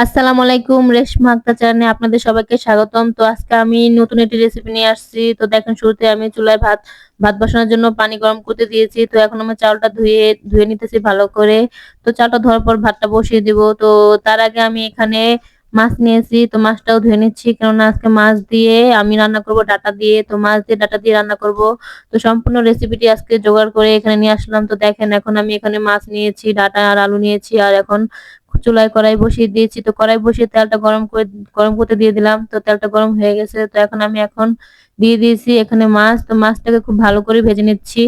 আসসালামু আলাইকুম, রেশমা আক্তার চ্যানেলে আপনাদের সবাইকে স্বাগতম। তো আজকে আমি নতুন একটি রেসিপি নিয়ে আসছি। তো দেখেন, শুরুতে আমি চুলায় ভাত বসানোর জন্য পানি গরম করতে দিয়েছি। তো এখন আমি চাউলটা ধুয়ে নিতেছি ভালো করে। তো চালটা ধোয়ার পর ভাতটা বসিয়ে দিব। তো তার আগে আমি এখানে মাছ নিয়েছি। তো মাছটাও ধুয়ে নিচ্ছি, কেননা আজকে মাছ দিয়ে আমি রান্না করব ডাটা দিয়ে। তো মাছ দিয়ে ডাটা দিয়ে রান্না করব। তো সম্পূর্ণ রেসিপিটি আজকে জোগাড় করে এখানে নিয়ে আসলাম। তো দেখেন, এখন আমি এখানে মাছ নিয়েছি, ডাটা আর আলু নিয়েছি, আর এখন চুলায় কড়াই বসিয়ে দিয়েছি। তো কড়াই বসিয়ে তেলটা গরম করতে দিয়ে দিলাম। তো তেলটা গরম হয়ে গেছে। তো এখন আমি দিয়ে দিয়েছি এখানে মাছ। তো মাছটাকে খুব ভালো করে ভেজে নিচ্ছি।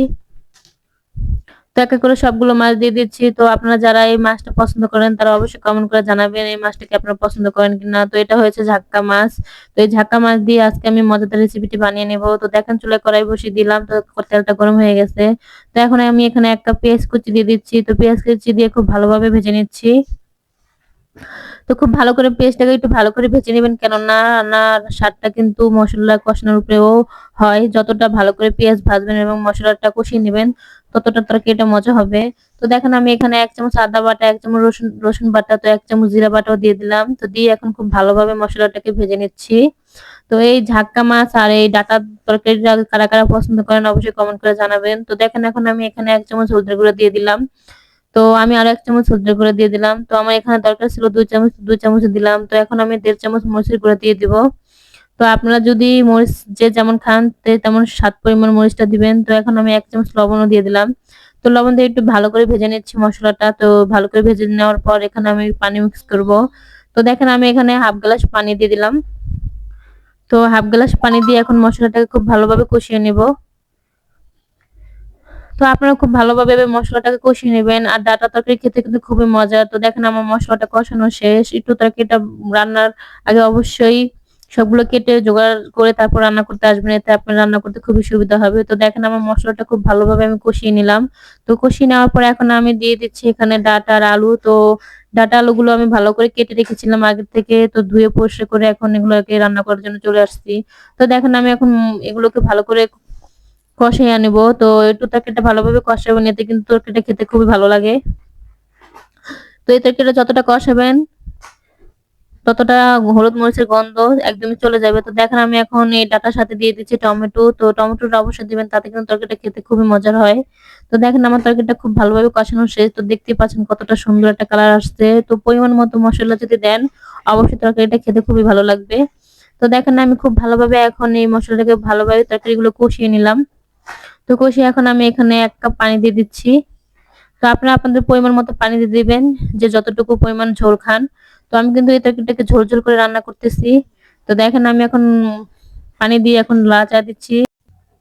তো এক এক করে সবগুলো মাছ দিয়ে দিচ্ছি। তো আপনারা যারা এই মাছটা পছন্দ করেন তারা অবশ্যই কমেন্ট করে জানাবেন এই মাছটাকে আপনারা পছন্দ করেন কিনা। তো এটা হয়েছে ঝাক্কা মাছ। তো এই ঝাক্কা মাছ দিয়ে আজকে আমি মজাদার রেসিপিটি বানিয়ে নেব। তো দেখেন, চুলায় কড়াই বসিয়ে দিলাম। তো তেলটা গরম হয়ে গেছে। তো এখন আমি এখানে 1 কাপ পেঁয়াজ কুচি দিয়ে দিচ্ছি। তো পেঁয়াজ কুচি দিয়ে খুব ভালোভাবে ভেজে নিচ্ছি। তো খুব ভালো করে পেস্টটাকে একটু ভালো করে ভেজে নেবেন, কেননা রান্নার স্বাদটা কিন্তু মসলা কষানোর উপরেও হয়। যতটা ভালো করে পেঁয়াজ ভাজবেন এবং মসলাটা কষিয়ে নেবেন, ততটা তরকারিটা মজা হবে। তো দেখেন, আমি এখানে 1 চামচ আদা বাটা, 1 চামচ রসুন বাটা, তো 1 চামচ জিরা বাটাও দিয়ে দিলাম। তো দিয়ে এখন খুব ভালোভাবে মসলাটাকে ভেজে নিচ্ছি। তো এই ঝাক্কা মাছ আর এই ডাঁটার তরকারিটা কারা কারা পছন্দ করেন অবশ্যই কমেন্ট করে জানাবেন। তো দেখেন, এখন আমি এখানে 1 চামচ হলুদের গুঁড়ো দিয়ে দিলাম। তো আমি আরো 1 চামচ হলুদের গুঁড়া দিয়ে দিলাম। তো আমার এখানে দরকার ছিল 2 চামচ, 2 চামচ দিলাম। তো এখন আমি 1.5 চামচ মরিচের গুঁড়া দিয়ে দিব। তো আপনারা যদি মরিচ যে যেমন খান তেমন স্বাদ পরিমাণ মরিচটা দিবেন। তো এখন আমি 1 চামচ লবণও দিয়ে দিলাম। তো লবণ দিয়ে একটু ভালো করে ভেজে নিচ্ছি মসলাটা। তো ভালো করে ভেজে নেওয়ার পর এখানে আমি পানি মিক্স করব। তো দেখেন, আমি এখানে হাফ গ্লাস পানি দিয়ে দিলাম। তো হাফ গ্লাস পানি দিয়ে এখন মসলাটাকে খুব ভালোভাবে কষিয়ে নিব। তো আপনারা খুব ভালোভাবে মসলাটাকে কষিয়ে নেবেন। আর ডাটা তরকারি খেতে কিন্তু খুবই মজা। তো দেখেন, আমার মসলাটা কষানো শেষ। একটু তরকারিটা রান্নার আগে অবশ্যই সবগুলো কেটে জোগাড় করে তারপর রান্না করতে আসবেন, এতে আপনার রান্না করতে খুবই সুবিধা হবে। তো দেখেন, আমার মসলাটা খুব ভালোভাবে আমি কষিয়ে নিলাম। তো কষিয়ে নেওয়ার পরে এখন আমি দিয়ে দিচ্ছি এখানে ডাটা আর আলু। তো ডাটা আলুগুলো আমি ভালো করে কেটে রেখেছিলাম আগে থেকে। তো ধুয়ে পরিষ্কার করে এখন এগুলোকে রান্না করার জন্য চলে আসছি। তো দেখেন, আমি এখন এগুলোকে ভালো করে কষাইয়া নিব। তো একটু তরকারিটা ভালোভাবে কষাবেন, এতে কিন্তু তরকারিটা খেতে খুবই ভালো লাগে। তো এই তরকারিটা যতটা কষাবেন ততটা হলুদ মরিচের গন্ধ একদমই চলে যাবে। তো দেখেন, আমি এখন এই ডাটার সাথে দিয়ে দিচ্ছি টমেটো। তো টমেটোটা অবশ্যই দিবেন, তাতে কিন্তু তরকারিটা খেতে খুবই মজার হয়। তো দেখেন, আমার তরকারিটা খুব ভালোভাবে কষানো শেষ। তো দেখতেই পাচ্ছেন কতটা সুন্দর একটা কালার আসছে। তো পরিমাণ মতো মসলা যদি দেন অবশ্যই তরকারিটা খেতে খুবই ভালো লাগবে। তো দেখেন, আমি খুব ভালোভাবে এখন এই মসলাটাকে ভালোভাবে তরকারিগুলো কষিয়ে নিলাম। তো কষিয়ে এখন আমি এখানে 1 কাপ পানি দিয়ে দিচ্ছি। তো আপনারা আপনাদের পরিমাণ মতো পানি দিয়ে দিবেন, যে যতটুকু পরিমাণ ঝোল খান। তো আমি কিন্তু এই তরকারিটাকে ঝোল ঝোল করে রান্না করতেছি। তো দেখেন, আমি এখন পানি দিয়ে এখন লাড়াচাড়া দিচ্ছি।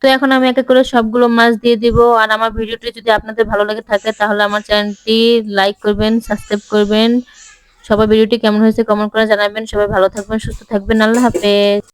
তো এখন আমি এক এক করে সবগুলো মাছ দিয়ে দিব। আর আমার ভিডিওটি যদি আপনাদের ভালো লেগে থাকে তাহলে আমার চ্যানেলটি লাইক করবেন, সাবস্ক্রাইব করবেন। সবাই ভিডিওটি কেমন হয়েছে কমেন্ট করে জানাবেন। সবাই ভালো থাকবেন, সুস্থ থাকবেন। আল্লাহ হাফেজ।